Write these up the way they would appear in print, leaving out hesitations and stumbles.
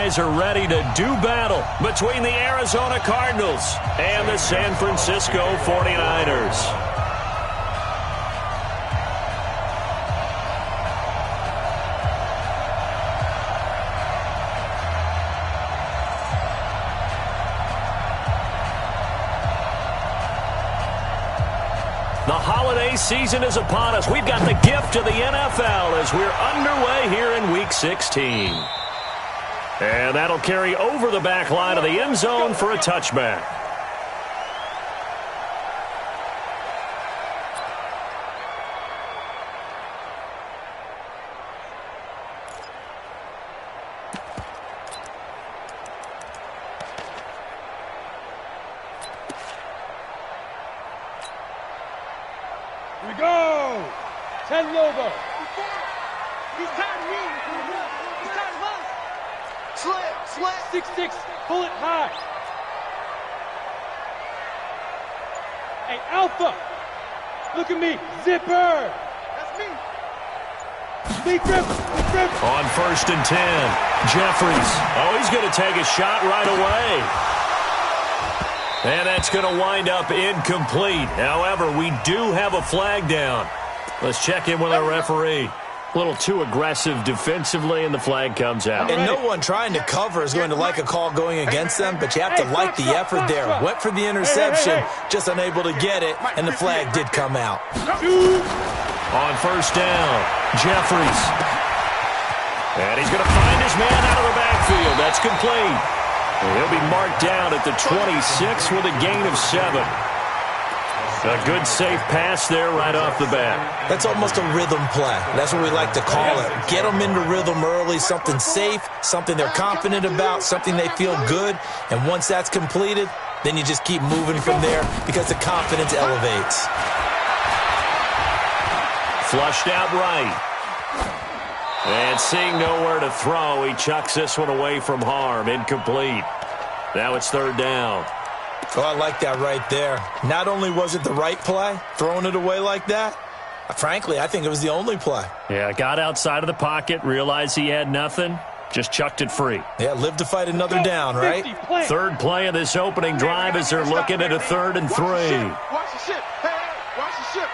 guys are ready to do battle between the Arizona Cardinals and the San Francisco 49ers. The holiday season is upon us. We've got the gift of the NFL as we're underway here in Week 16. And that'll carry over the back line of the end zone for a touchback. Here we go! 10 logo. He's tired of me. He's tired of us. Slip. 6-6, pull it high. Hey, Alpha, look at me. Zipper. That's me. Lead grip. On 1st and 10, Jeffries. Oh, he's going to take a shot right away. And that's going to wind up incomplete. However, we do have a flag down. Let's check in with our referee. A little too aggressive defensively, and the flag comes out. And no one trying to cover is going to like a call going against them, but you have to like the effort there. Went for the interception, just unable to get it, and the flag did come out. On 1st down, Jeffries. And he's going to find his man out of the backfield. That's complete. He'll be marked down at the 26 with a gain of 7. A good, safe pass there right off the bat. That's almost a rhythm play. That's what we like to call it. Get them into rhythm early, something safe, something they're confident about, something they feel good. And once that's completed, then you just keep moving from there because the confidence elevates. Flushed out right. And seeing nowhere to throw, he chucks this one away from harm. Incomplete. Now it's 3rd down. Oh, I like that right there. Not only was it the right play, throwing it away like that, frankly, I think it was the only play. Yeah, got outside of the pocket, realized he had nothing, just chucked it free. Yeah, live to fight another down, right? 3rd play of this opening drive as they're looking at a 3rd and 3. Watch the ship. Hey, watch the ship.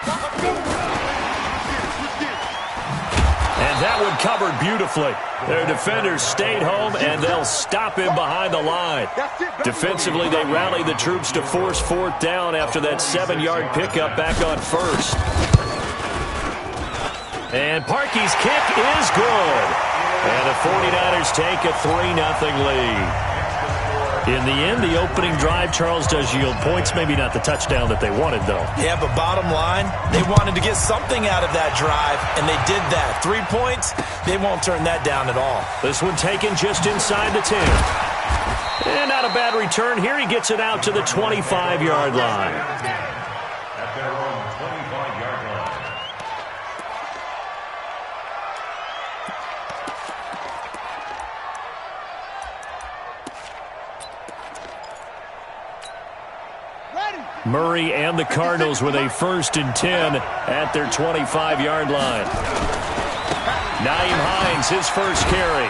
And that one covered beautifully. Their defenders stayed home, and they'll stop him behind the line. Defensively, they rallied the troops to force 4th down after that 7-yard pickup back on 1st. And Parkey's kick is good. And the 49ers take a 3-0 lead. In the end, the opening drive, Charles, does yield points. Maybe not the touchdown that they wanted, though. Yeah, but bottom line, they wanted to get something out of that drive, and they did that. 3 points, they won't turn that down at all. This one taken just inside the 10. And not a bad return here. He gets it out to the 25-yard line. At their own 25-yard line. Murray and the Cardinals with a 1st and 10 at their 25-yard line. Nyheim Hines, his first carry.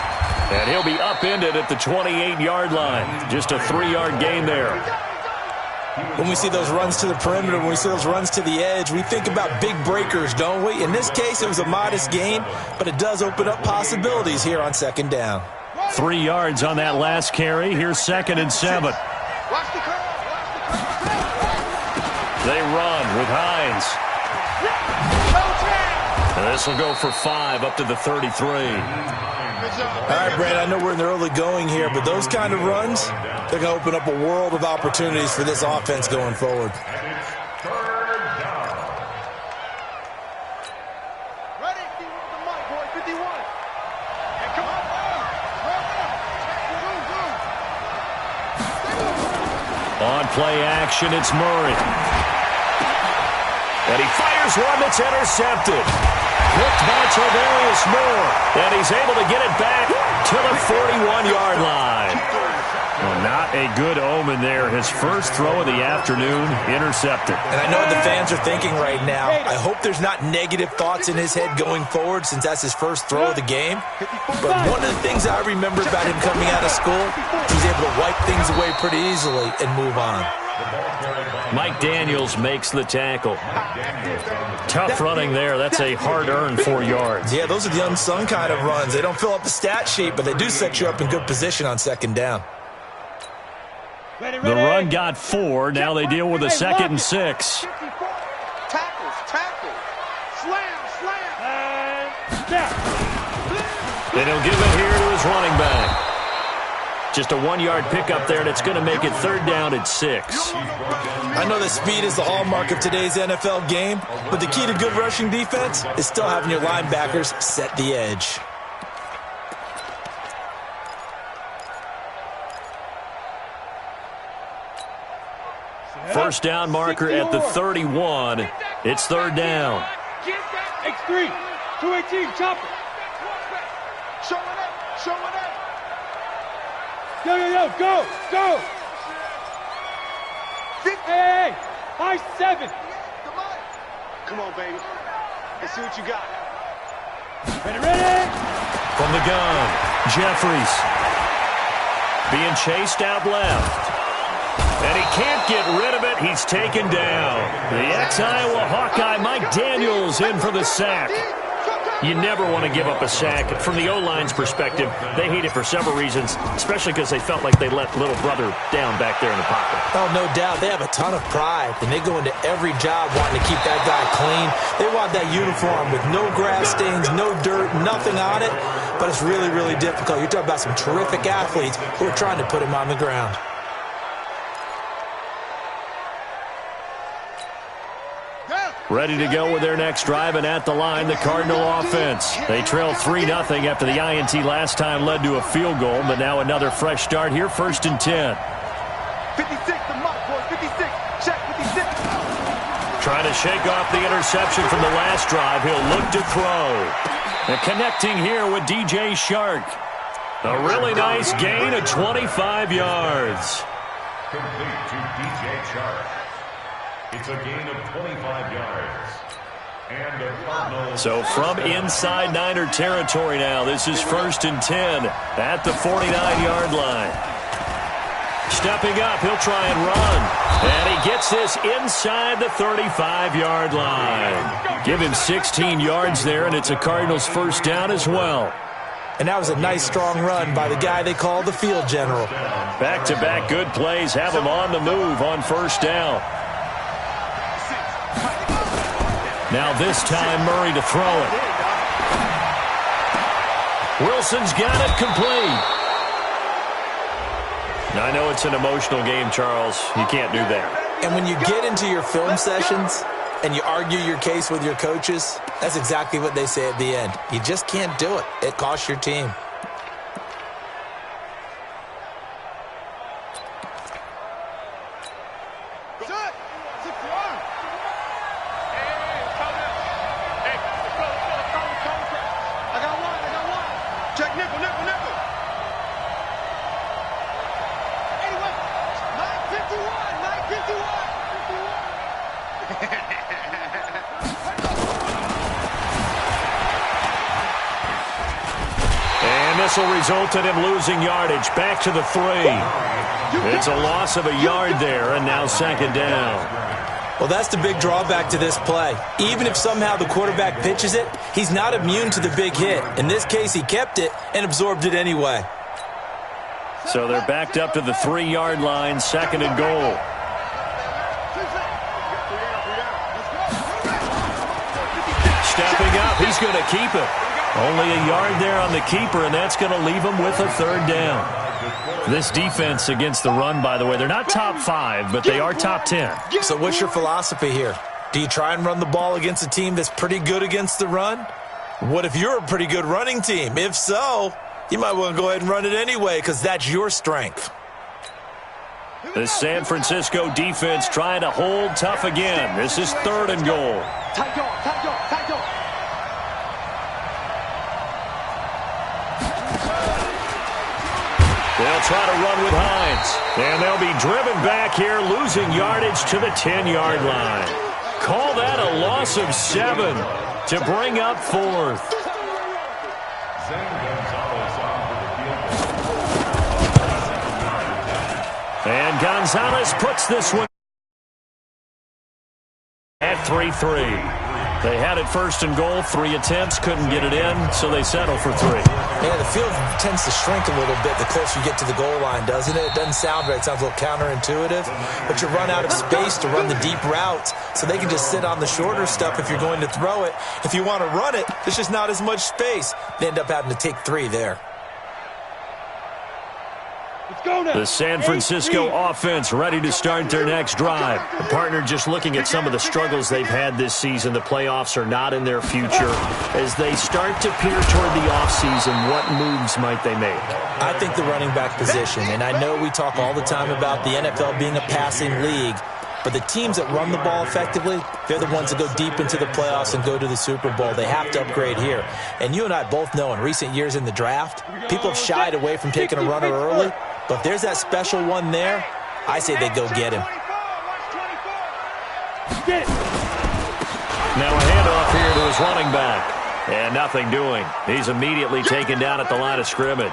And he'll be upended at the 28-yard line. Just a 3-yard gain there. When we see those runs to the perimeter, when we see those runs to the edge, we think about big breakers, don't we? In this case, it was a modest gain, but it does open up possibilities here on 2nd down. 3 yards on that last carry. Here's 2nd and 7. They run with Hines. And this will go for 5 up to the 33. All right, Brad, I know we're in the early going here, but those kind of runs, they're going to open up a world of opportunities for this offense going forward. Ready? 51. Hey, come on. On play action, it's Murray. And he fires one that's intercepted. Hooked by Tavarius Moore. And he's able to get it back to the 41-yard line. Well, not A good omen there. His first throw of the afternoon intercepted. And I know what the fans are thinking right now. I hope there's not negative thoughts in his head going forward since that's his first throw of the game. But one of the things I remember about him coming out of school, he was able to wipe things away pretty easily and move on. Mike Daniels makes the tackle. Tough running there. That's a hard-earned 4 yards. Yeah, those are the unsung kind of runs. They don't fill up the stat sheet, but they do set you up in good position on second down. The run got 4. Now they deal with a 2nd and 6. Tackle. Slam. And he'll give it here to his running back. Just a 1-yard pickup there, and it's going to make it 3rd down at 6. I know that speed is the hallmark of today's NFL game, but the key to good rushing defense is still having your linebackers set the edge. First down marker at the 31. It's 3rd down. X3, 218, chopper. Show it up. Yo, go. Hey, high 7. Come on, baby. Let's see what you got. Ready. From the gun, Jeffries. Being chased out left. And he can't get rid of it. He's taken down. The ex-Iowa Hawkeye, Mike Daniels, in for the sack. You never want to give up a sack. From the O-line's perspective, they hate it for several reasons, especially because they felt like they let little brother down back there in the pocket. Oh, no doubt. They have a ton of pride, and they go into every job wanting to keep that guy clean. They want that uniform with no grass stains, no dirt, nothing on it, but it's really, really difficult. You're talking about some terrific athletes who are trying to put him on the ground. Ready to go with their next drive, and at the line, the Cardinal offense. They trail 3-0 after the INT last time led to a field goal, but now another fresh start here, 1st and 10. 56, the mark, boys. 56. Check 56. Trying to shake off the interception from the last drive. He'll look to throw. And connecting here with DJ Shark. A really nice gain of 25 yards. Complete to DJ Shark. It's a gain of 25 yards. And a Cardinal. So from inside Niner territory now, this is 1st and 10 at the 49-yard line. Stepping up, he'll try and run. And he gets this inside the 35-yard line. Give him 16 yards there, and it's a Cardinals 1st down as well. And that was a nice, strong run by the guy they call the field general. Back-to-back good plays have him on the move on 1st down. Now this time, Murray to throw it. Wilson's got it complete. Now, I know it's an emotional game, Charles. You can't do that. And when you get into your film sessions and you argue your case with your coaches, that's exactly what they say at the end. You just can't do it. It costs your team. This will result in him losing yardage. Back to the 3. It's a loss of a yard there, and now 2nd down. Well, that's the big drawback to this play. Even if somehow the quarterback pitches it, he's not immune to the big hit. In this case, he kept it and absorbed it anyway. So they're backed up to the 3-yard line, 2nd and goal. Stepping up, he's going to keep it. Only a yard there on the keeper, and that's going to leave him with a 3rd down. This defense against the run, by the way, they're not top 5, but they are top 10. So what's your philosophy here? Do you try and run the ball against a team that's pretty good against the run? What if you're a pretty good running team? If so, you might want to go ahead and run it anyway because that's your strength. The San Francisco defense trying to hold tough again. This is 3rd and goal. Tight dog. They'll try to run with Hines. And they'll be driven back here, losing yardage to the 10-yard line. Call that a loss of 7 to bring up 4th. And Gonzalez puts this one at 3-3. They had it 1st and goal, 3 attempts, couldn't get it in, so they settle for 3. Yeah, the field tends to shrink a little bit the closer you get to the goal line, doesn't it? It doesn't sound right. It sounds a little counterintuitive. But you run out of space to run the deep routes, so they can just sit on the shorter stuff if you're going to throw it. If you want to run it, there's just not as much space. They end up having to take 3 there. The San Francisco offense ready to start their next drive. The partner just looking at some of the struggles they've had this season. The playoffs are not in their future. As they start to peer toward the offseason, what moves might they make? I think the running back position, and I know we talk all the time about the NFL being a passing league, but the teams that run the ball effectively, they're the ones that go deep into the playoffs and go to the Super Bowl. They have to upgrade here. And you and I both know in recent years in the draft, people have shied away from taking a runner early. But if there's that special one there, I say they go get him. Now a handoff here to his running back. And nothing doing. He's immediately taken down at the line of scrimmage.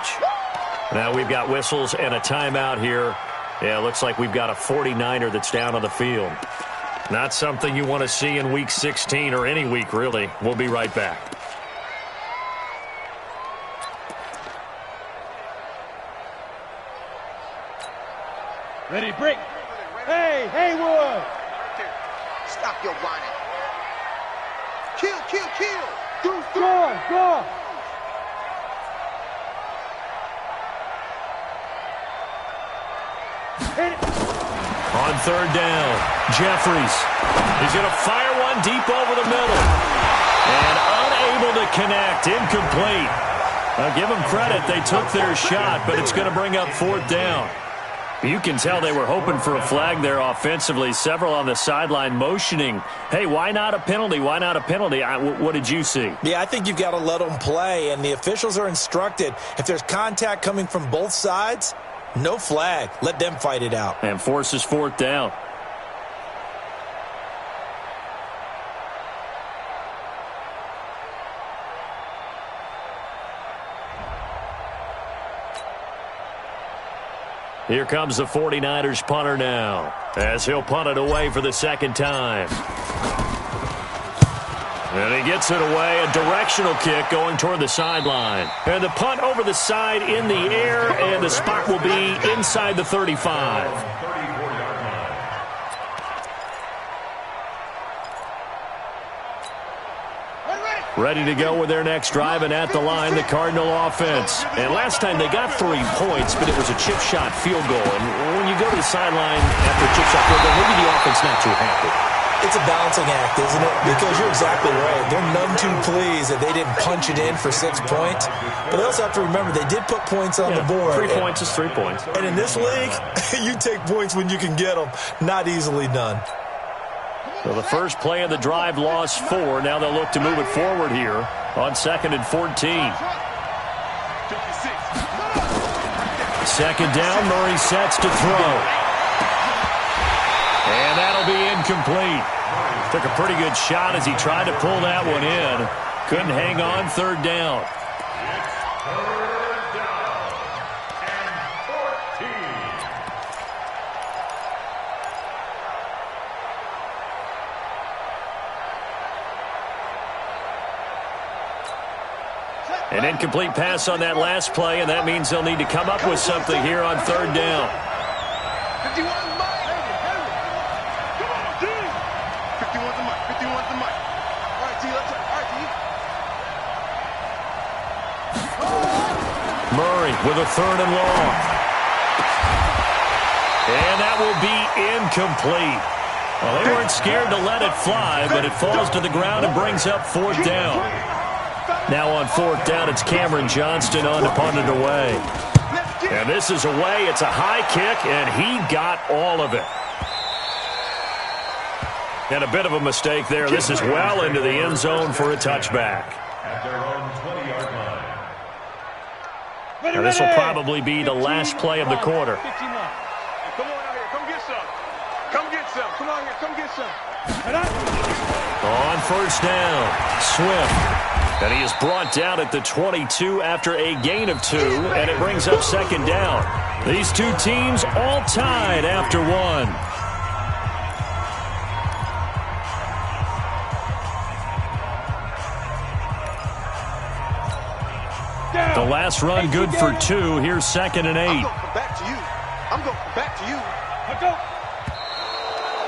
Now we've got whistles and a timeout here. Yeah, it looks like we've got a 49er that's down on the field. Not something you want to see in Week 16 or any week, really. We'll be right back. Ready, break. Hey, Haywood. Stop your whining. Kill, kill, kill. Go on, go on. Hit it. On 3rd down, Jeffries. He's going to fire one deep over the middle. And unable to connect, incomplete. I'll give them credit. They took their shot, but it's going to bring up 4th down. You can tell they were hoping for a flag there offensively. Several on the sideline motioning, hey, why not a penalty? Why not a penalty? What did you see? Yeah, I think you've got to let them play, and the officials are instructed. If there's contact coming from both sides, no flag. Let them fight it out. And forces 4th down. Here comes the 49ers punter now, as he'll punt it away for the 2nd time. And he gets it away, a directional kick going toward the sideline. And the punt over the side in the air, and the spot will be inside the 35. Ready to go with their next drive, and at the line, the Cardinal offense. And last time they got 3 points, but it was a chip shot field goal. And when you go to the sideline after a chip shot field goal, maybe the offense not too happy. It's a balancing act, isn't it? Because you're exactly right. They're none too pleased that they didn't punch it in for 6 points. But they also have to remember they did put points on the board. 3 points is 3 points. And in this league, you take points when you can get them. Not easily done. So the first play of the drive lost 4. Now they'll look to move it forward here on 2nd and 14. 2nd down, Murray sets to throw. And that'll be incomplete. Took a pretty good shot as he tried to pull that one in. Couldn't hang on, 3rd down. An incomplete pass on that last play, and that means they'll need to come up with something here on 3rd down. 51's Mike. Come on, D. 51's the Mike. 51's the Mike. All right, T. Let's go. All right, T. Murray with a 3rd and long. And that will be incomplete. Well, they weren't scared to let it fly, but it falls to the ground and brings up 4th down. Now on 4th down, it's Cameron Johnston on to punt it away. And this is away. It's a high kick, and he got all of it. And a bit of a mistake there. This is well into the end zone for a touchback. At their own 20-yard line. Now, this will probably be the last play of the quarter. 15 left. Come on out here. Come get some. Come get some. Come on here. Come get some. On first down, Swift. And he is brought down at the 22 after a gain of 2, and it brings up second down. These two teams all tied after 1. The last run good for 2. Here's 2nd and 8. I'm going back to you. I'm going back to you.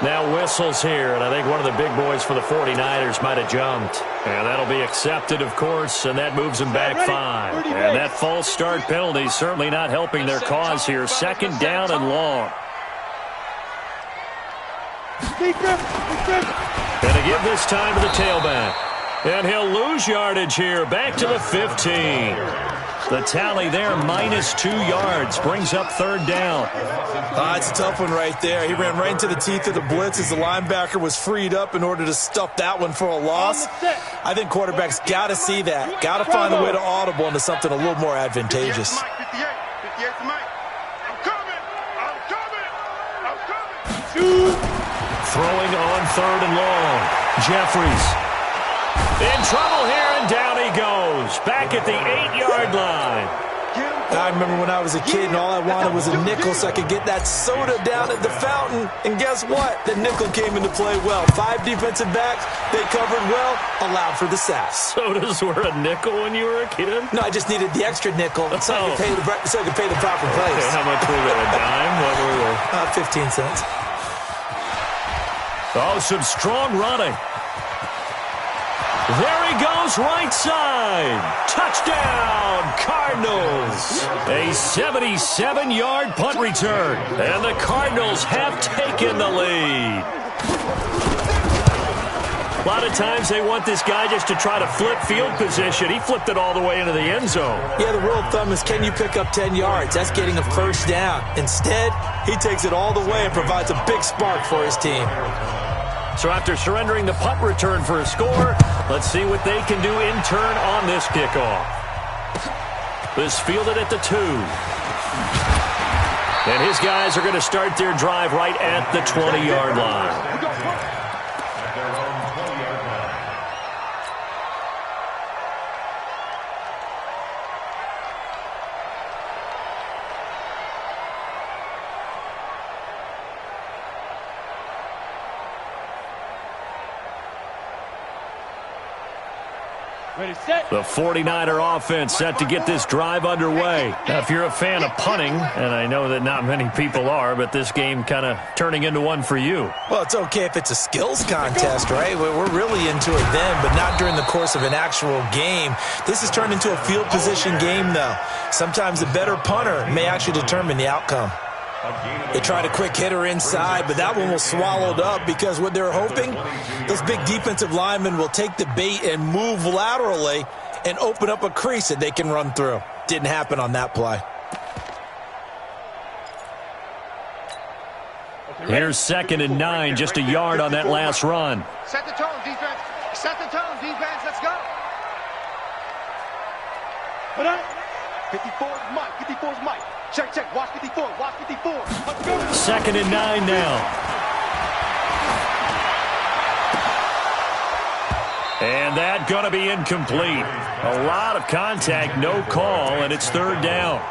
Now whistles here, and I think one of the big boys for the 49ers might have jumped. And that'll be accepted, of course, and that moves them back 5. And that false start penalty certainly not helping their cause here. 2nd down and long. And to give this time to the tailback. And he'll lose yardage here, back to the 15. The tally there, -2 yards, brings up 3rd down. It's a tough one right there. He ran right into the teeth of the blitz as the linebacker was freed up in order to stuff that one for a loss. I think quarterbacks got to see that. Got to find a way to audible into something a little more advantageous. 58 to Mike. I'm coming. I'm coming. I'm coming. Throwing on 3rd and long. Jeffries. In trouble here, and down he goes. Back at the 8-yard line. I remember when I was a kid and all I wanted was a nickel so I could get that soda down at the fountain. And guess what? The nickel came into play well. 5 defensive backs, they covered well, allowed for the sacks. Sodas were a nickel when you were a kid? No, I just needed the extra nickel so I could pay the proper price. Okay, how much were they? A dime? What were they? 15 cents. Oh, some strong running. There he goes, right side. Touchdown, Cardinals. A 77-yard punt return. And the Cardinals have taken the lead. A lot of times they want this guy just to try to flip field position. He flipped it all the way into the end zone. Yeah, the rule of thumb is, can you pick up 10 yards? That's getting a first down. Instead, he takes it all the way and provides a big spark for his team. So after surrendering the punt return for a score, let's see what they can do in turn on this kickoff. This fielded at the 2. And his guys are going to start their drive right at the 20-yard line. Ready, set. The 49er offense set to get this drive underway. Now, if you're a fan of punting, and I know that not many people are, but this game kind of turning into one for you. Well, it's okay if it's a skills contest, right? We're really into it then, but not during the course of an actual game. This has turned into a field position game, though. Sometimes the better punter may actually determine the outcome. They tried a quick hitter inside, but that one was swallowed up because what they're hoping, those big defensive linemen will take the bait and move laterally and open up a crease that they can run through. Didn't happen on that play. Here's 2nd and 9, just a yard on that last run. Set the tone, defense. Set the tone, defense. Let's go. 54 is Mike. 54 is Mike. Check, check. Watch 54. Watch 54. Let's go. 2nd and 9 now. And that going to be incomplete. A lot of contact, no call, and it's 3rd down.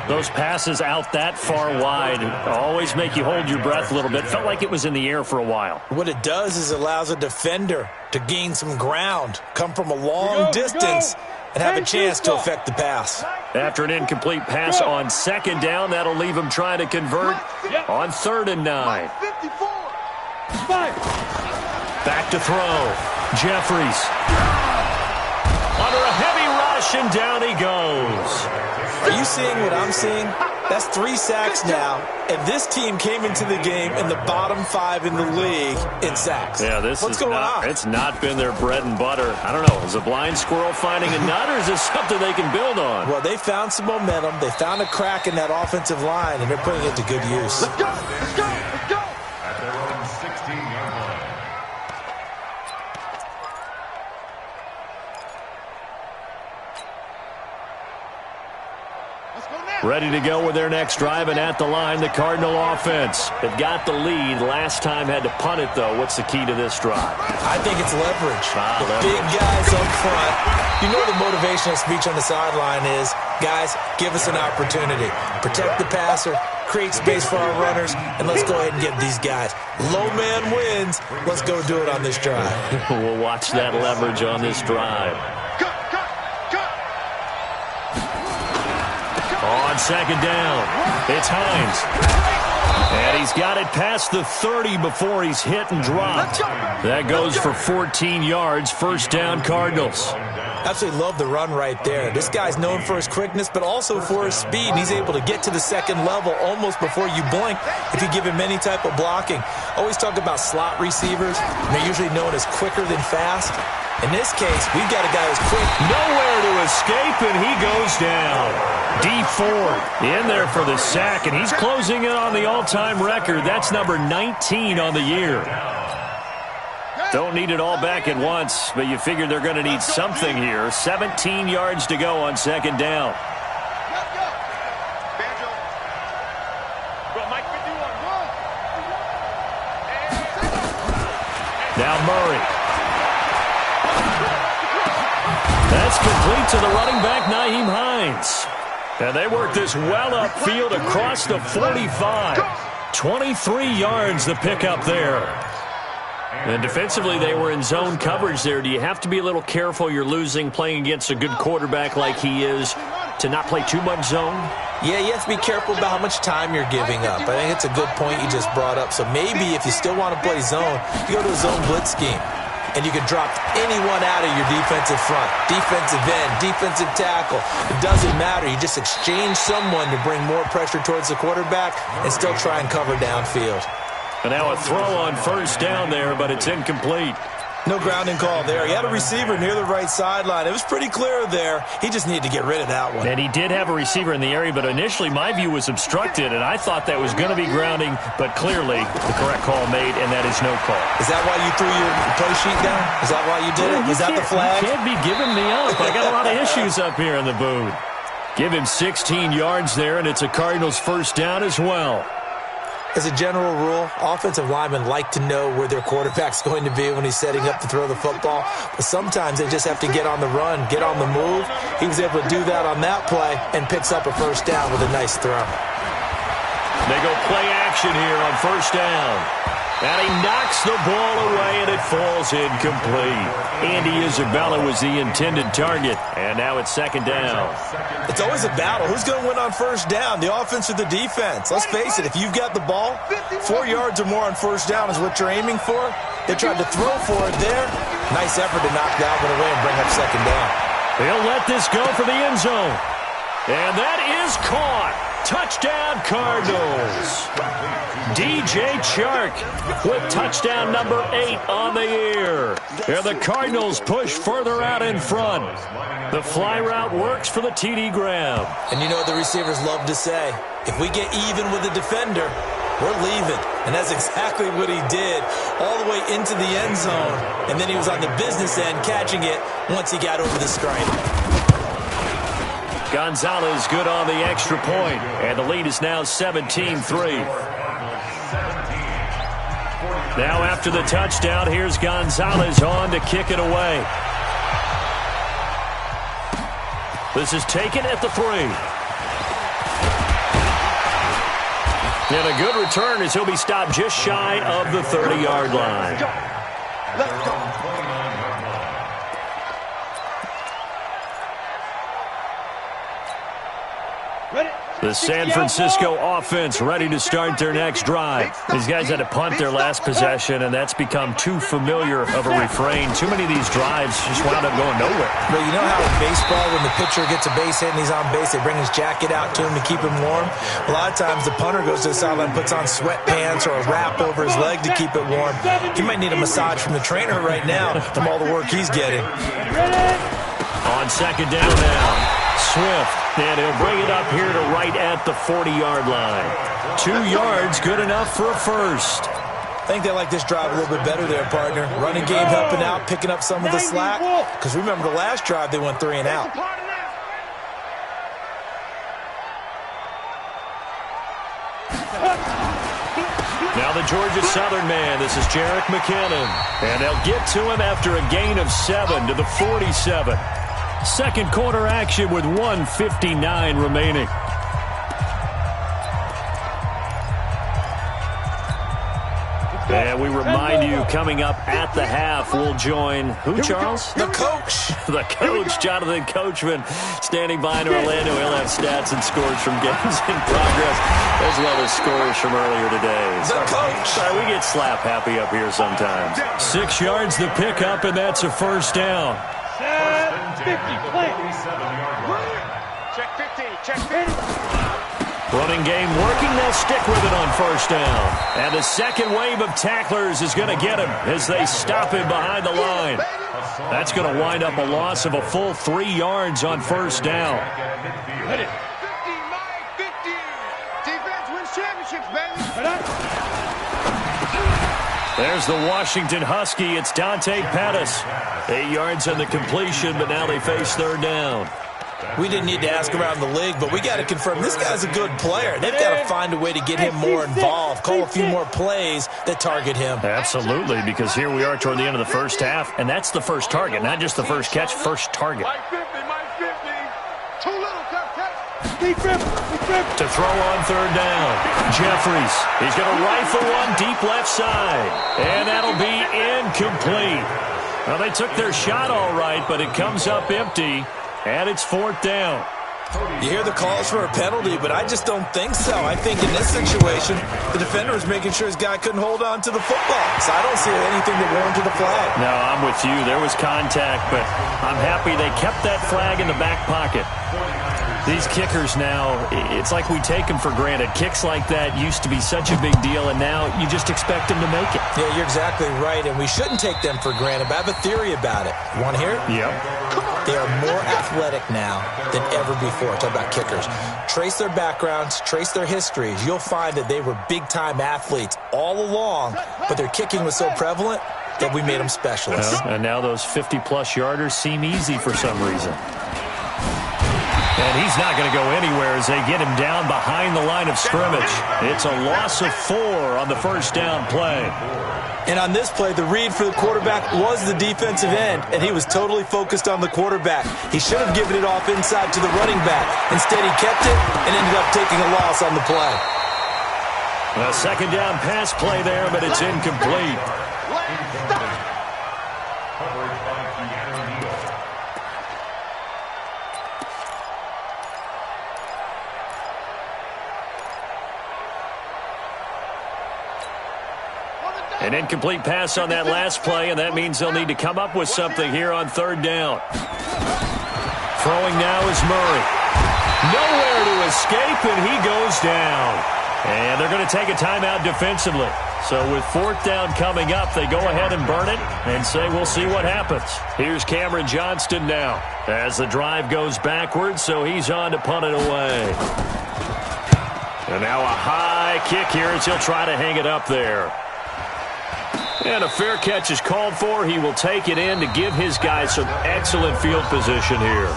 Those passes out that far wide always make you hold your breath a little bit. Felt like it was in the air for a while. What it does is allows a defender to gain some ground, come from a long distance, and have a chance to affect the pass. After an incomplete pass on 2nd down, that'll leave him trying to convert on 3rd and 9. 54. Back to throw. Jeffries. Under a heavy rush, and down he goes. Are you seeing what I'm seeing? That's 3 sacks now, and this team came into the game in the bottom 5 in the league in sacks. Yeah, What's going on? It's not been their bread and butter. I don't know. Is a blind squirrel finding a nut, or is this something they can build on? Well, they found some momentum. They found a crack in that offensive line, and they're putting it to good use. Let's go. Let's go. Let's go. At their own 16-yard line. Ready to go with their next drive, and at the line, the Cardinal offense. They've got the lead. Last time had to punt it, though. What's the key to this drive? I think it's leverage. Leverage. Big guys up front. You know the motivational speech on the sideline is, guys, give us an opportunity. Protect the passer, create space for our runners, and let's go ahead and get these guys. Low man wins. Let's go do it on this drive. We'll watch that leverage on this drive. On second down, it's Hines. And he's got it past the 30 before he's hit and dropped. That goes for 14 yards, first down Cardinals. Absolutely love the run right there. This guy's known for his quickness, but also for his speed. And he's able to get to the second level almost before you blink if you give him any type of blocking. Always talk about slot receivers. They're usually known as quicker than fast. In this case, we've got a guy who's quick. Nowhere to escape, and he goes down. D Ford in there for the sack, and he's closing in on the all-time record. That's number 19 on the year. Don't need it all back at once, but you figure they're going to need something here. 17 yards to go on second down. Now Murray. That's complete to the running back, Nyheim Hines. And they work this well upfield across the 45. 23 yards the pickup there. And defensively, they were in zone coverage there. Do you have to be a little careful you're losing playing against a good quarterback like he is to not play too much zone? Yeah, you have to be careful about how much time you're giving up. I think it's a good point you just brought up. So maybe if you still want to play zone, you go to a zone blitz scheme. And you can drop anyone out of your defensive front, defensive end, defensive tackle. It doesn't matter. You just exchange someone to bring more pressure towards the quarterback and still try and cover downfield. And now a throw on first down there, but it's incomplete. No grounding call there. He had a receiver near the right sideline. It was pretty clear there. He just needed to get rid of that one. And he did have a receiver in the area, but initially my view was obstructed, and I thought that was going to be grounding, but clearly the correct call made, and that is no call. Is that why you threw your play sheet down? Is that why you did it? Was that the flag? You can't be giving me up. I got a lot of issues up here in the booth. Give him 16 yards there, and it's a Cardinals first down as well. As a general rule, offensive linemen like to know where their quarterback's going to be when he's setting up to throw the football. But sometimes they just have to get on the run, get on the move. He was able to do that on that play and picks up a first down with a nice throw. They go play action here on first down. And he knocks the ball away, and it falls incomplete. Andy Isabella was the intended target, and now it's second down. It's always a battle. Who's going to win on first down, the offense or the defense? Let's face it, if you've got the ball, 4 yards or more on first down is what you're aiming for. They tried to throw for it there. Nice effort to knock that one away and bring up second down. They'll let this go for the end zone. And that is caught. Touchdown, Cardinals. DJ Chark with touchdown number 8 on the year. And the Cardinals push further out in front. The fly route works for the TD Graham. And you know what the receivers love to say? If we get even with the defender, we're leaving. And that's exactly what he did all the way into the end zone. And then he was on the business end catching it once he got over the stripe. Gonzalez good on the extra point, and the lead is now 17-3. Now after the touchdown, here's Gonzalez on to kick it away. This is taken at the 3. And a good return as he'll be stopped just shy of the 30-yard line. Let's go. The San Francisco offense ready to start their next drive. These guys had to punt their last possession, and that's become too familiar of a refrain. Too many of these drives just wound up going nowhere. But you know how in baseball, when the pitcher gets a base hit and he's on base, they bring his jacket out to him to keep him warm? A lot of times the punter goes to the sideline, puts on sweatpants or a wrap over his leg to keep it warm. He might need a massage from the trainer right now from all the work he's getting. On second down now. Swift, and he'll bring it up here to right at the 40-yard line. 2 yards, good enough for a first. I think they like this drive a little bit better there, partner. Running game helping out, picking up some of the slack. Because remember, the last drive they went 3 and out. Now the Georgia Southern man, this is Jerick McKinnon. And they'll get to him after a gain of 7 to the 47. Second quarter action with 1:59 remaining. And we remind you, coming up at the half, we'll join who, Charles? The coach. The coach, Jonathan Coachman, standing by in Orlando. He'll have stats and scores from games in progress, as well as scores from earlier today. The coach. Sorry, we get slap happy up here sometimes. 6 yards the pickup, and that's a first down. 50, play. Check 15, check 15. Running game working. They'll stick with it on first down. And the second wave of tacklers is going to get him as they stop him behind the line. That's going to wind up a loss of a full 3 yards on first down. 50, Mike, 50. Defense wins championships, baby. There's the Washington Husky. It's Dante Pettis. 8 yards on the completion, but now they face third down. We didn't need to ask around the league, but we got to confirm this guy's a good player. They've got to find a way to get him more involved, call a few more plays that target him. Absolutely, because here we are toward the end of the first half, and that's the first target, not just the first catch, first target. Mike 50, Mike 50. Too little, tough catch. To throw on third down, Jeffries. He's going to rifle one deep left side, and that'll be incomplete. Well, they took their shot all right, but it comes up empty. And it's fourth down. You hear the calls for a penalty, but I just don't think so. I think in this situation, the defender was making sure his guy couldn't hold on to the football. So I don't see anything that warranted a flag. No, I'm with you. There was contact, but I'm happy they kept that flag in the back pocket. These kickers now, it's like we take them for granted. Kicks like that used to be such a big deal, and now you just expect them to make it. Yeah, you're exactly right, and we shouldn't take them for granted, but I have a theory about it. You want to hear it? Yep. They are more athletic now than ever before. Talk about kickers. Trace their backgrounds, trace their histories. You'll find that they were big-time athletes all along, but their kicking was so prevalent that we made them specialists. Well, and now those 50-plus yarders seem easy for some reason. And he's not going to go anywhere as they get him down behind the line of scrimmage. It's a loss of 4 on the first down play. And on this play, the read for the quarterback was the defensive end, and he was totally focused on the quarterback. He should have given it off inside to the running back. Instead, he kept it and ended up taking a loss on the play. A second down pass play there, but it's incomplete. An incomplete pass on that last play, and that means they'll need to come up with something here on third down. Throwing now is Murray. Nowhere to escape, and he goes down. And they're going to take a timeout defensively. So with fourth down coming up, they go ahead and burn it and say we'll see what happens. Here's Cameron Johnston now as the drive goes backwards, so he's on to punt it away. And now a high kick here as he'll try to hang it up there. And a fair catch is called for. He will take it in to give his guys some excellent field position here.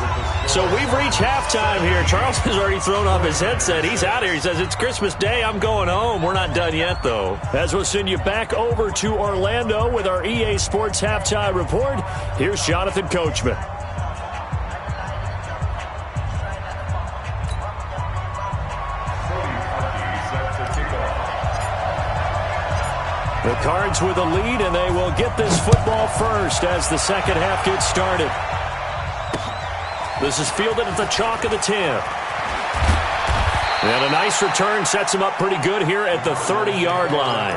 So we've reached halftime here. Charles has already thrown off his headset. He's out here. He says, it's Christmas Day. I'm going home. We're not done yet, though. As we'll send you back over to Orlando with our EA Sports Halftime Report, here's Jonathan Coachman. The Cards with a lead, and they will get this football first as the second half gets started. This is fielded at the chalk of the 10. And a nice return sets him up pretty good here at the 30-yard line.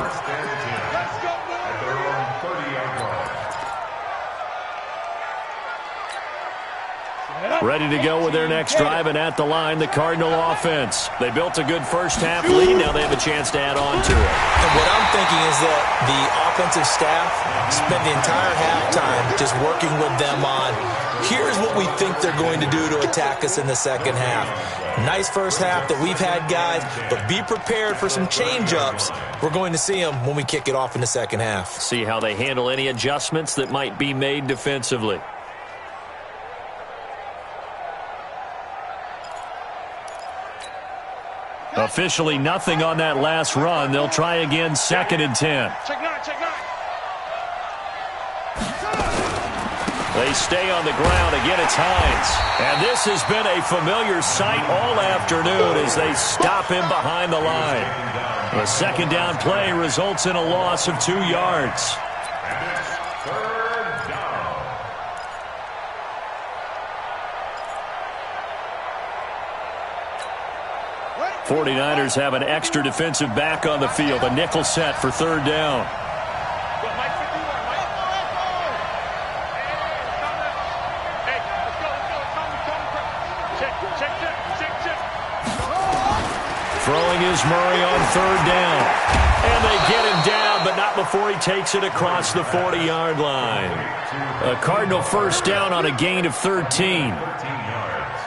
Ready to go with their next drive, and at the line, the Cardinal offense. They built a good first-half lead. Now they have a chance to add on to it. And what I'm thinking is that the offensive staff spent the entire halftime just working with them on, here's what we think they're going to do to attack us in the second half. Nice first half that we've had, guys, but be prepared for some change-ups. We're going to see them when we kick it off in the second half. See how they handle any adjustments that might be made defensively. Officially nothing on that last run. They'll try again, 2nd and 10. Check 9, check 9. They stay on the ground. Again, it's Hines. And this has been a familiar sight all afternoon as they stop him behind the line. The 2nd down play results in a loss of 2 yards. And it's 3rd down. '49ers have an extra defensive back on the field. A nickel set for 3rd down. Throwing is Murray on 3rd down. And they get him down, but not before he takes it across the 40-yard line. A Cardinal 1st down on a gain of 13.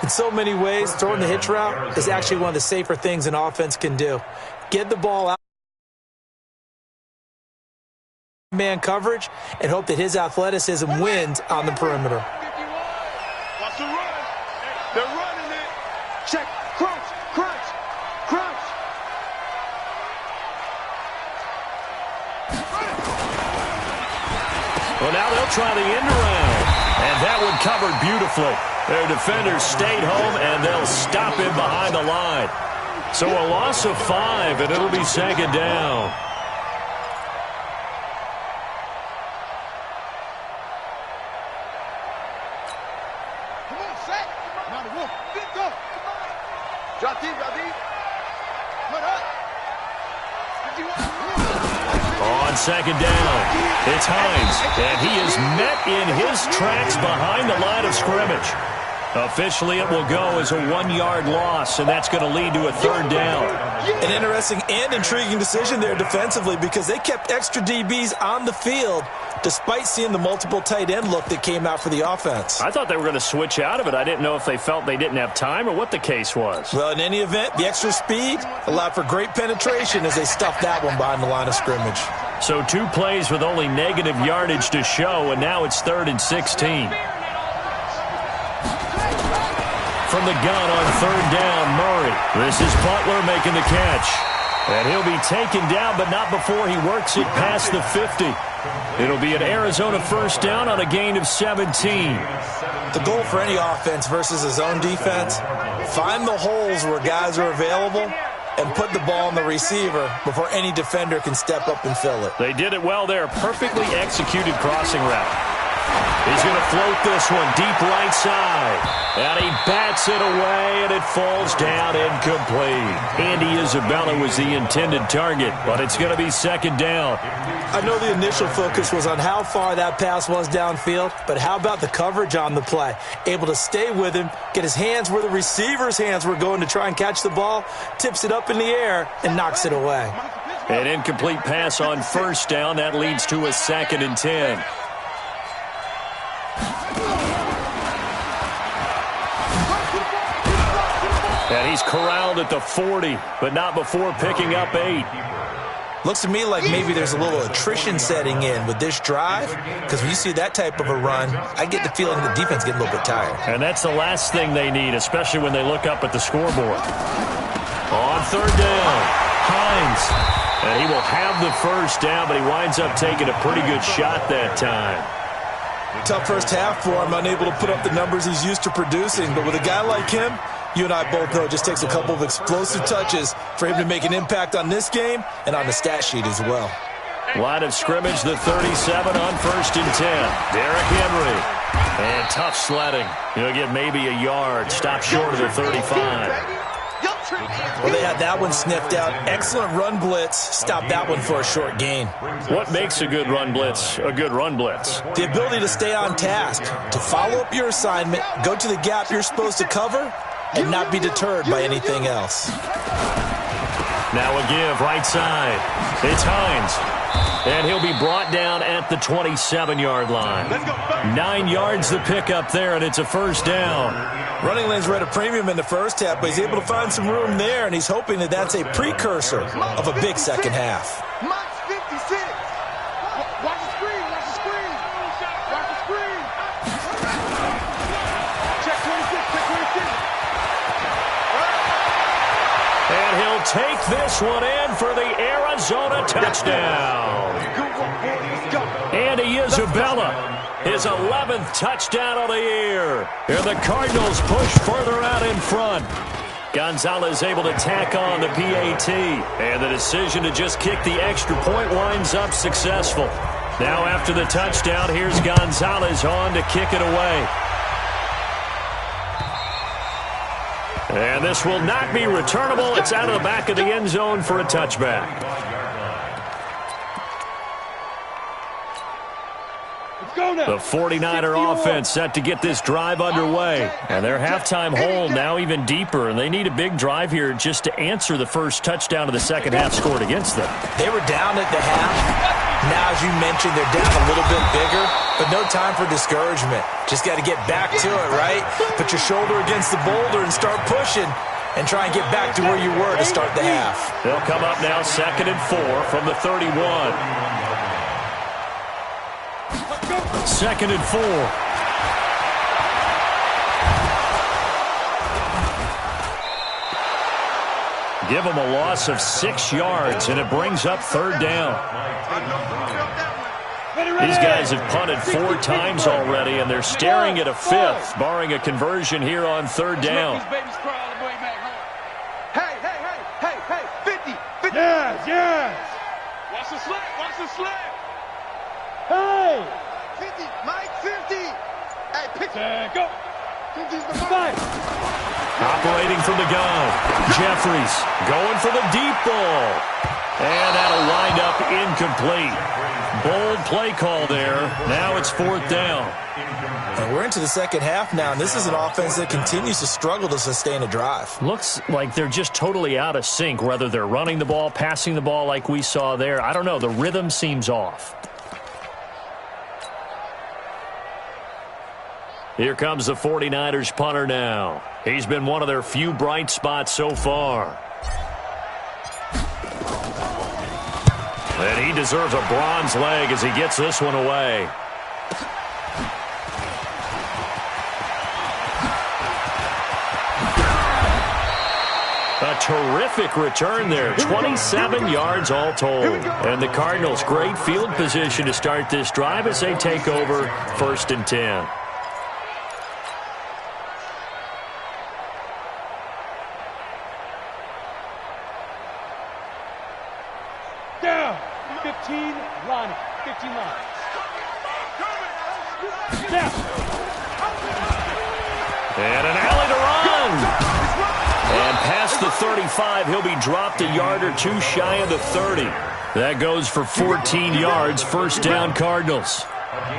In so many ways, throwing the hitch route is actually one of the safer things an offense can do. Get the ball out, man coverage, and hope that his athleticism wins on the perimeter. Watch the run. They're running it. Check. Crunch. Crunch. Crunch. Well, now they'll try the end around. And that one covered beautifully. Their defenders stayed home, and they'll stop him behind the line. So a loss of 5, and it'll be 2nd down. Come on, set. Now the wolf. Big go. Drop deep, drop deep. Put up. 51. On 2nd down, it's Hines, and he is met in his tracks behind the line of scrimmage. Officially, it will go as a 1-yard loss, and that's going to lead to a 3rd down. An interesting and intriguing decision there defensively because they kept extra DBs on the field despite seeing the multiple tight end look that came out for the offense. I thought they were going to switch out of it. I didn't know if they felt they didn't have time or what the case was. Well, in any event, the extra speed allowed for great penetration as they stuffed that one behind the line of scrimmage. So 2 plays with only negative yardage to show, and now it's 3rd and 16. From the gun on 3rd down, Murray. This is Butler making the catch. And he'll be taken down, but not before he works it past the 50. It'll be an Arizona 1st down on a gain of 17. The goal for any offense versus a zone defense, find the holes where guys are available and put the ball on the receiver before any defender can step up and fill it. They did it well there. Perfectly executed crossing route. He's going to float this one deep right side. And he bats it away, and it falls down incomplete. Andy Isabella was the intended target, but it's going to be 2nd down. I know the initial focus was on how far that pass was downfield, but how about the coverage on the play? Able to stay with him, get his hands where the receiver's hands were going to try and catch the ball, tips it up in the air, and knocks it away. An incomplete pass on 1st down. That leads to a 2nd and 10. And he's corralled at the 40, but not before picking up 8. Looks to me like maybe there's a little attrition setting in with this drive, because when you see that type of a run, I get the feeling the defense getting a little bit tired. And that's the last thing they need, especially when they look up at the scoreboard. On 3rd down, Hines. And he will have the 1st down, but he winds up taking a pretty good shot that time. Tough first half for him, unable to put up the numbers he's used to producing. But with a guy like him, you and I both know it just takes a couple of explosive touches for him to make an impact on this game and on the stat sheet as well. Line of scrimmage, the 37 on 1st and 10. Derrick Henry. And tough sledding. He'll get maybe a yard. Stop short of the 35. Well, they had that one sniffed out. Excellent run blitz. Stop that one for a short gain. What makes a good run blitz a good run blitz? The ability to stay on task, to follow up your assignment, go to the gap you're supposed to cover, and not be deterred by anything else. Now a give right side. It's Hines. And he'll be brought down at the 27-yard line. 9 yards the pickup there, and it's a 1st down. Running lanes were at a premium in the first half, but he's able to find some room there, and he's hoping that that's a precursor of a big second half. Mike's 56. Watch the screen. Watch the screen. Watch the screen. Check 26. Check 26. And he'll take this one in for the Arizona touchdown. Andy Isabella, his 11th touchdown of the year. And the Cardinals push further out in front. Gonzalez able to tack on the PAT. And the decision to just kick the extra point winds up successful. Now after the touchdown, here's Gonzalez on to kick it away. And this will not be returnable. It's out of the back of the end zone for a touchback. The 49er offense set to get this drive underway. And their halftime hole now even deeper. And they need a big drive here just to answer the first touchdown of the second half scored against them. They were down at the half. Now, as you mentioned, they're down a little bit bigger, but no time for discouragement. Just got to get back to it, right? Put your shoulder against the boulder and start pushing and try and get back to where you were to start the half. They'll come up now 2nd and 4 from the 31. 2nd and 4. Give them a loss of 6 yards, and it brings up 3rd down. These guys have punted 4 times already, and they're staring at a 5th, barring a conversion here on 3rd down. Hey, 50. Yes. Watch the slip. Hey. 50, Mike, 50. Hey, pick Go. 50's the Five. Operating from the gun, Jeffries going for the deep ball. And that'll wind up incomplete. Bold play call there. Now it's 4th down. And we're into the second half now, and this is an offense that continues to struggle to sustain a drive. Looks like they're just totally out of sync, whether they're running the ball, passing the ball like we saw there. I don't know. The rhythm seems off. Here comes the 49ers punter now. He's been one of their few bright spots so far. And he deserves a bronze leg as he gets this one away. A terrific return there. 27 yards all told. And the Cardinals, great field position to start this drive as they take over 1st and 10. Down. 15 line. 15 line. Down. And an alley to run. And past the 35, he'll be dropped a yard or 2 shy of the 30. That goes for 14 yards. 1st down, Cardinals.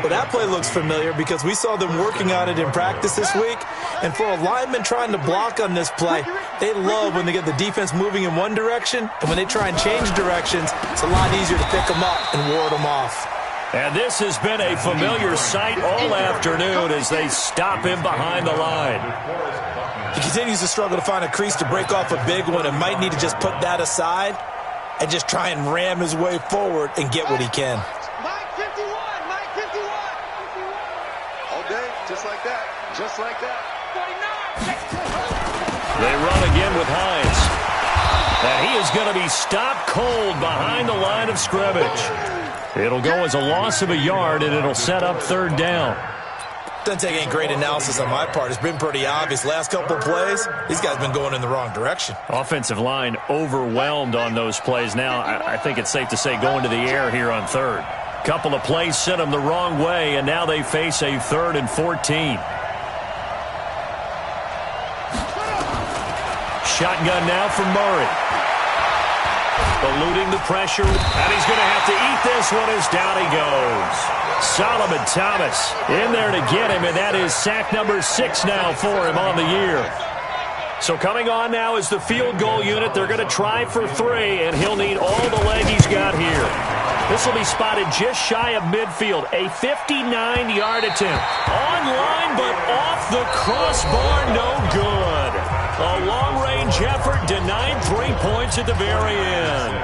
Well, that play looks familiar because we saw them working on it in practice this week. And for a lineman trying to block on this play, they love when they get the defense moving in one direction. And when they try and change directions, it's a lot easier to pick them up and ward them off. And this has been a familiar sight all afternoon as they stop him behind the line. He continues to struggle to find a crease to break off a big one and might need to just put that aside and just try and ram his way forward and get what he can. Mike 51. All day, just like that. They run again with Hines. And he is going to be stopped cold behind the line of scrimmage. It'll go as a loss of a yard, and it'll set up 3rd down. Doesn't take any great analysis on my part. It's been pretty obvious. Last couple of plays, these guys have been going in the wrong direction. Offensive line overwhelmed on those plays. Now, I think it's safe to say going to the air here on 3rd. Couple of plays sent them the wrong way, and now they face a 3rd and 14. Shotgun now from Murray. Eluding the pressure, and he's going to have to eat this one as down he goes. Solomon Thomas in there to get him, and that is sack number 6 now for him on the year. So coming on now is the field goal unit. They're going to try for 3, and he'll need all the leg he's got here. This will be spotted just shy of midfield. A 59-yard attempt. On line, but off the crossbar, no good. A long-range effort denied 3 points at the very end.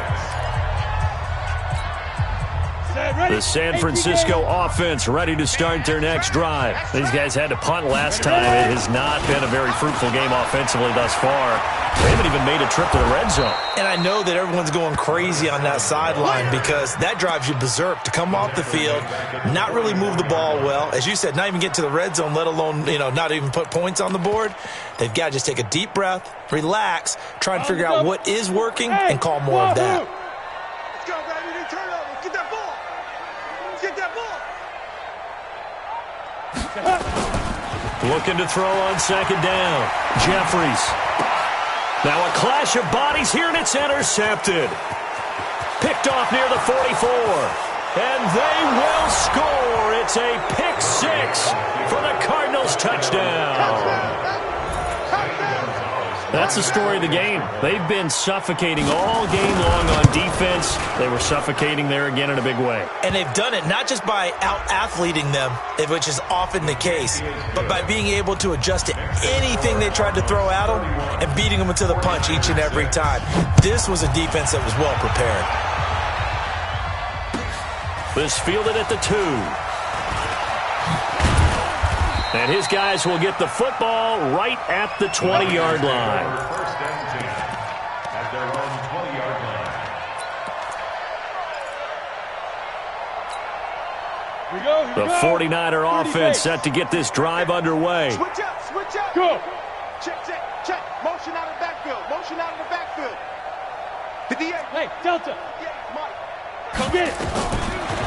The San Francisco offense ready to start their next drive. These guys had to punt last time. It has not been a very fruitful game offensively thus far. They haven't even made a trip to the red zone. And I know that everyone's going crazy on that sideline because that drives you berserk to come off the field, not really move the ball well. As you said, not even get to the red zone, let alone, not even put points on the board. They've got to just take a deep breath, relax, try and figure out what is working and call more of that. Let's go, baby. Turnover. Get that ball. Get that ball. Looking to throw on second down. Jeffries. Now a clash of bodies here, and it's intercepted. Picked off near the 44. And they will score. It's a pick six for the Cardinals touchdown. That's the story of the game. They've been suffocating all game long on defense. They were suffocating there again in a big way. And they've done it not just by out-athleting them, which is often the case, but by being able to adjust to anything they tried to throw at them and beating them to the punch each and every time. This was a defense that was well prepared. This fielded at the 2. And his guys will get the football right at the 20-yard line. First and 10 at their own 20-yard line. The 49er offense set to get this drive underway. Switch up, switch up. Go. Check, check, check. Motion out of the backfield. Motion out of the backfield. 58. Hey, Delta. Yeah, Mike. Come get it.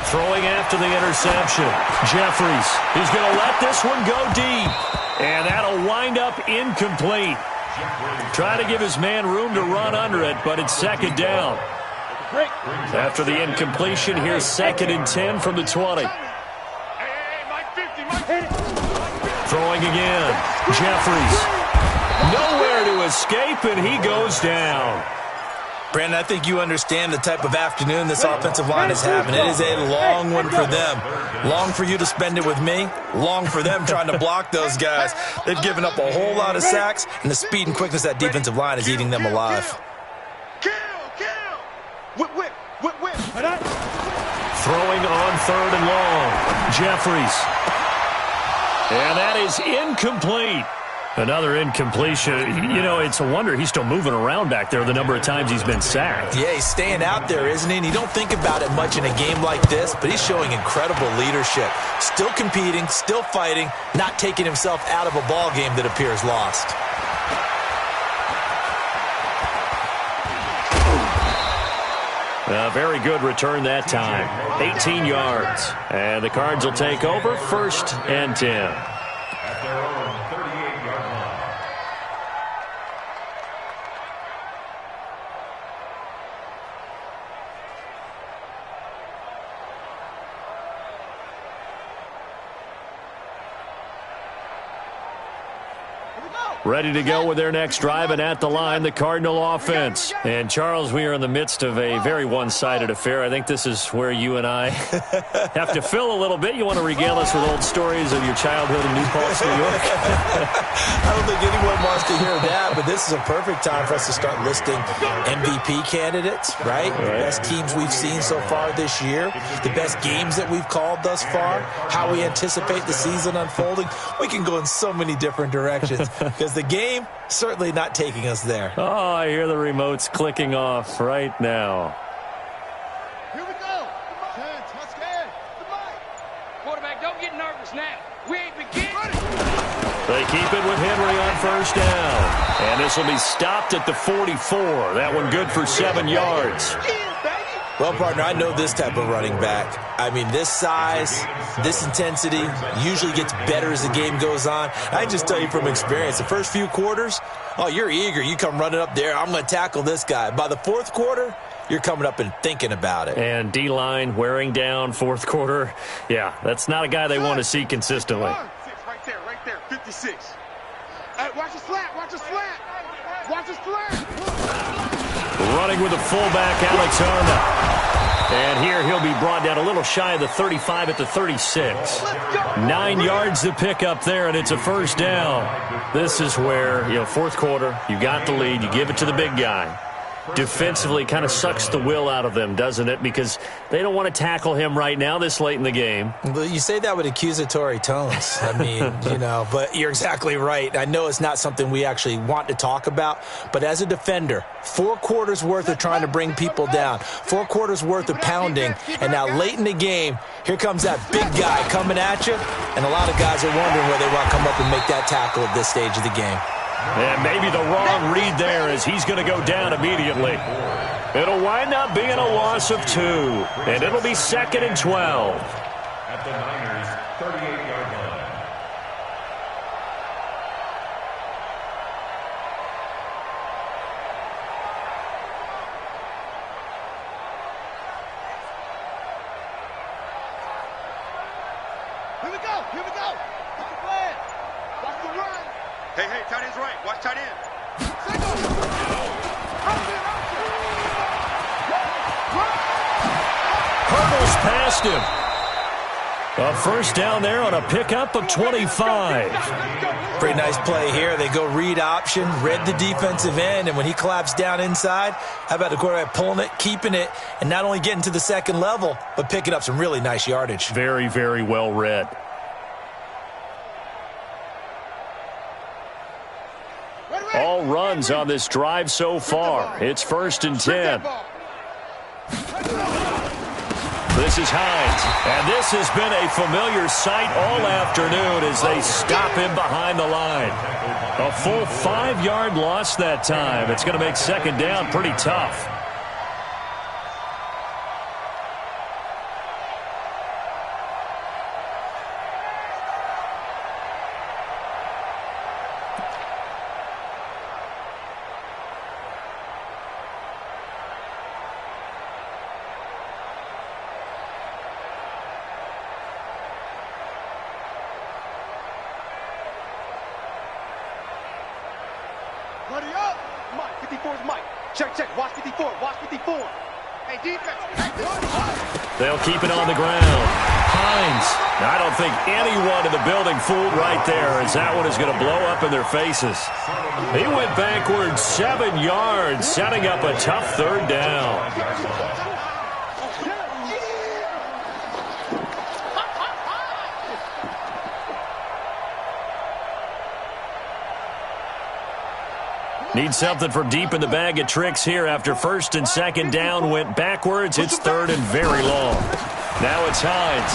Throwing after the interception. Jeffries. He's going to let this one go deep. And that'll wind up incomplete. Try to give his man room to run under it, but it's second down. Break. After the incompletion, here's second and 10 from the 20. Hey, Mike 50, Mike. Hit it. Throwing again. Jeffries. Nowhere to escape, and he goes down. Brandon, I think you understand the type of afternoon this offensive line is having. It is a long one for them. Long for you to spend it with me. Long for them trying to block those guys. They've given up a whole lot of sacks, and the speed and quickness of that defensive line is eating them alive. Kill, kill. Whip, whip, whip, whip. Throwing on third and long. Jeffries. And that is incomplete. Another incompletion. It's a wonder he's still moving around back there the number of times he's been sacked. Yeah, he's staying out there, isn't he? And you don't think about it much in a game like this, but he's showing incredible leadership. Still competing, still fighting, not taking himself out of a ball game that appears lost. A very good return that time. 18 yards. And the Cards will take over first and 10. At their own 38-yard line. Ready to go with their next drive, and at the line, the Cardinal offense. And, Charles, we are in the midst of a very one-sided affair. I think this is where you and I have to fill a little bit. You want to regale us with old stories of your childhood in New Paltz, New York? I don't think anyone wants to hear that, but this is a perfect time for us to start listing MVP candidates, right? The best teams we've seen so far this year, the best games that we've called thus far, how we anticipate the season unfolding. We can go in so many different directions because the game certainly not taking us there. Oh, I hear the remotes clicking off right now. Here we go. Chance, let's get. Quarterback, don't get nervous now. We ain't beginning. They keep it with Henry on first down. And this will be stopped at the 44. That one good for 7 yards. Well, partner, I know this type of running back. I mean, this size, this intensity usually gets better as the game goes on. I can just tell you from experience, the first few quarters, oh, you're eager. You come running up there, I'm going to tackle this guy. By the fourth quarter, you're coming up and thinking about it. And D-line wearing down fourth quarter. Yeah, that's not a guy they want to see consistently. Right there, 56. Hey, watch the slant, watch the slant. Watch the slant. Running with the fullback, Alex Arna. And here he'll be brought down a little shy of the 35 at the 36. 9 yards to pick up there, and it's a first down. This is where, fourth quarter, you got the lead, you give it to the big guy. defensively kind of sucks the will out of them, doesn't it? Because they don't want to tackle him right now this late in the game. Well, you say that with accusatory tones. I mean, but you're exactly right. I know it's not something we actually want to talk about, but as a defender, 4 quarters worth of trying to bring people down, 4 quarters worth of pounding, and now late in the game, here comes that big guy coming at you, and a lot of guys are wondering whether they want to come up and make that tackle at this stage of the game. And maybe the wrong read there as he's going to go down immediately. It'll wind up being a loss of 2, and it'll be 2nd and 12. At the Niners' 38-yard line. Here we go. What's the plan? Watch the run. Hey, tight end's right. Watch tight end. Hurdles past him. A first down there on a pickup of 25. Pretty nice play here. They go read option, read the defensive end, and when he collapsed down inside, how about the quarterback pulling it, keeping it, and not only getting to the second level, but picking up some really nice yardage. Very, very well read. All runs on this drive so far. It's 1st and 10. This is Hines, and this has been a familiar sight all afternoon as they stop him behind the line. A full 5-yard loss that time. It's going to make 2nd down pretty tough. Buddy up. Mike, 54's Mike. Check. Watch 54. Hey, defense. They'll keep it on the ground. Hines. I don't think anyone in the building fooled right there, as that one is going to blow up in their faces. He went backwards 7 yards, setting up a tough 3rd down. Need something from deep in the bag of tricks here after 1st and 2nd down went backwards. It's 3rd and very long. Now it's Hines.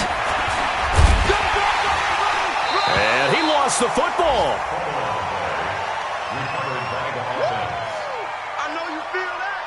And he lost the football. I know you feel that.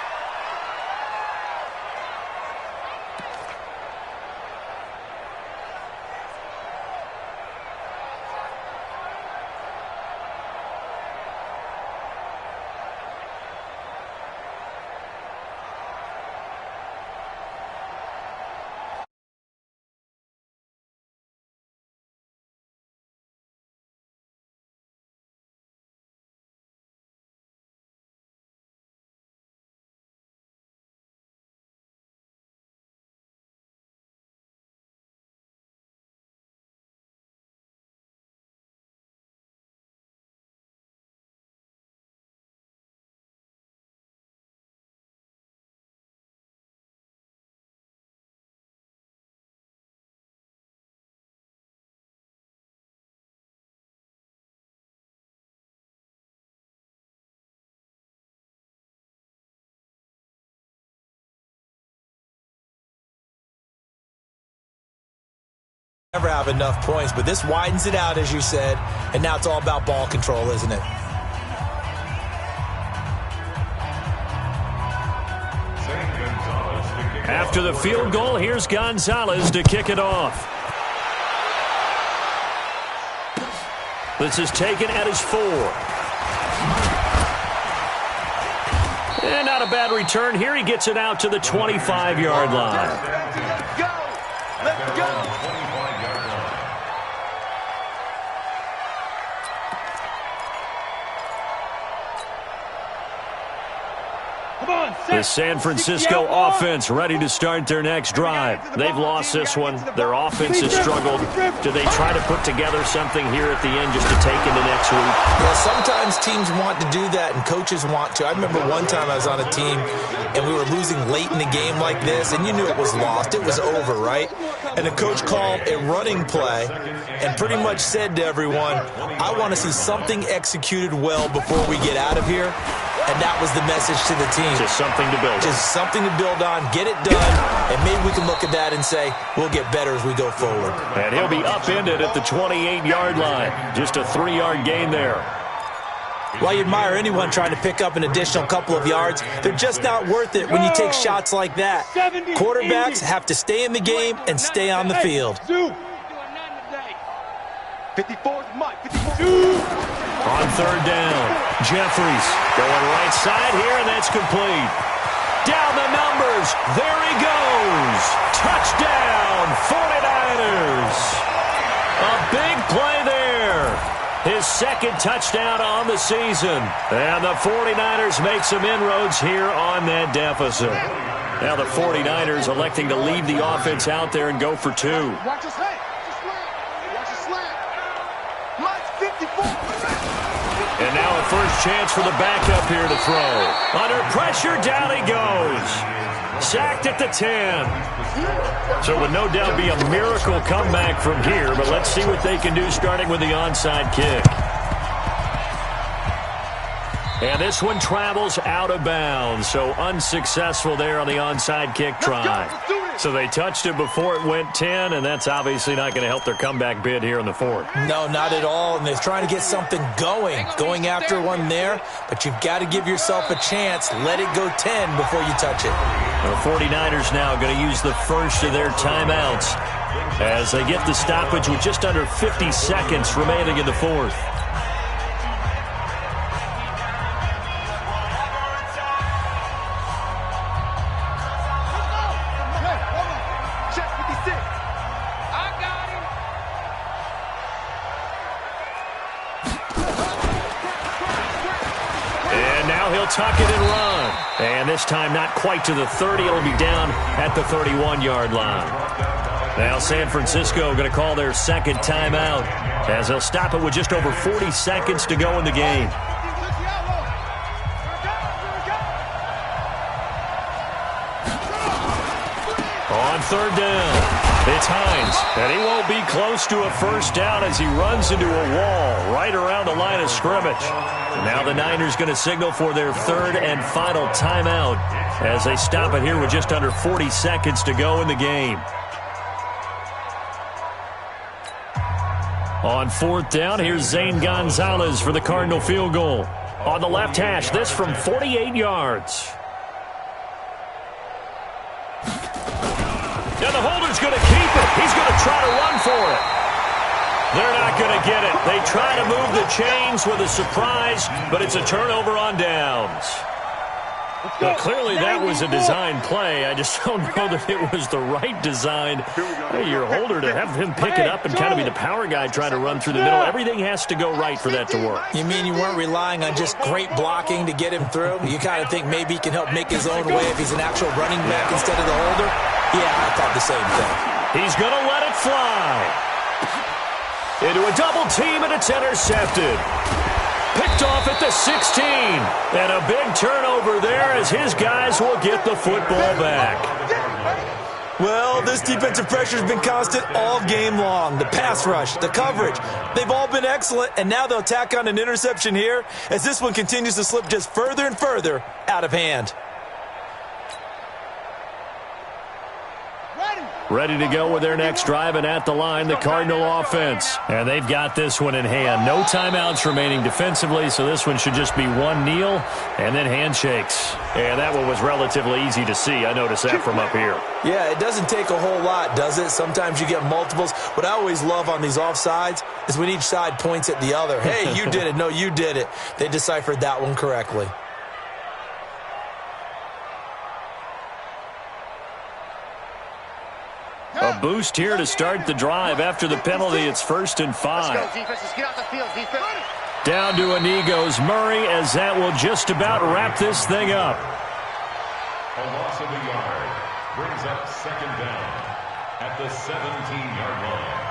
Never have enough points, but this widens it out, as you said, and now it's all about ball control, isn't it? After the field goal, here's Gonzalez to kick it off. This is taken at his 4. And not a bad return here. He gets it out to the 25-yard line. Let's go. Come on, The San Francisco offense ready to start their next drive. They've lost this one. Their offense has struggled. Do they try to put together something here at the end just to take into next week? Yeah, sometimes teams want to do that and coaches want to. I remember one time I was on a team and we were losing late in the game like this, and you knew it was lost. It was over, right? And the coach called a running play and pretty much said to everyone, I want to see something executed well before we get out of here. And that was the message to the team. Just something to build on. Just something to build on, get it done, and maybe we can look at that and say, we'll get better as we go forward. And he'll be upended at the 28-yard line. Just a 3-yard gain there. While you admire anyone trying to pick up an additional couple of yards, they're just not worth it when you take shots like that. Quarterbacks have to stay in the game and stay on the field. 54 is Mike. 54. On third down, Jeffries going right side here, and that's complete. Down the numbers. There he goes. Touchdown, 49ers. A big play there. His second touchdown on the season. And the 49ers make some inroads here on that deficit. Now the 49ers electing to leave the offense out there and go for two. Watch your slant. Watch your slant. Mike's 54. And now a first chance for the backup here to throw. Under pressure, down he goes. Sacked at the 10. So it would no doubt be a miracle comeback from here, but let's see what they can do starting with the onside kick. And this one travels out of bounds, so unsuccessful there on the onside kick try. So they touched it before it went 10, and that's obviously not going to help their comeback bid here in the fourth. No, not at all, and they're trying to get something going after one there, but you've got to give yourself a chance. Let it go 10 before you touch it. The 49ers now going to use the first of their timeouts as they get the stoppage with just under 50 seconds remaining in the fourth. Tuck it and run. And this time not quite to the 30. It'll be down at the 31-yard line. Now San Francisco going to call their second timeout as they'll stop it with just over 40 seconds to go in the game. On third down, it's Hines, and he won't be close to a first down as he runs into a wall right around the line of scrimmage. And now the Niners going to signal for their third and final timeout as they stop it here with just under 40 seconds to go in the game. On fourth down, here's Zane Gonzalez for the Cardinal field goal. On the left hash, this from 48 yards. And the holder's going to keep it. He's going to try to run for it. They're not going to get it. They try to move the chains with a surprise, but it's a turnover on downs. Well, clearly that was a design play. I just don't know that it was the right design. Hey, your holder to have him pick it up and kind of be the power guy trying to run through the middle. Everything has to go right for that to work. You mean you weren't relying on just great blocking to get him through? You kind of think maybe he can help make his own way if he's an actual running back instead of the holder? Yeah, I thought the same thing. He's going to let it fly. Into a double team, and it's intercepted. Picked off at the 16. And a big turnover there as his guys will get the football back. Well, this defensive pressure has been constant all game long. The pass rush, the coverage, they've all been excellent, and now they'll tack on an interception here as this one continues to slip just further and further out of hand. Ready to go with their next drive, and at the line, the Cardinal offense. And they've got this one in hand. No timeouts remaining defensively, so this one should just be one kneel and then handshakes. And that one was relatively easy to see. I noticed that from up here. Yeah, it doesn't take a whole lot, does it? Sometimes you get multiples. What I always love on these offsides is when each side points at the other. Hey, you did it. No, you did it. They deciphered that one correctly. A boost here to start the drive. After the penalty, it's 1st and 5. Let's go, defense. Let's get out the field, defense. Down to a knee goes Murray as that will just about wrap this thing up. A loss of a yard brings up second down at the 17-yard line.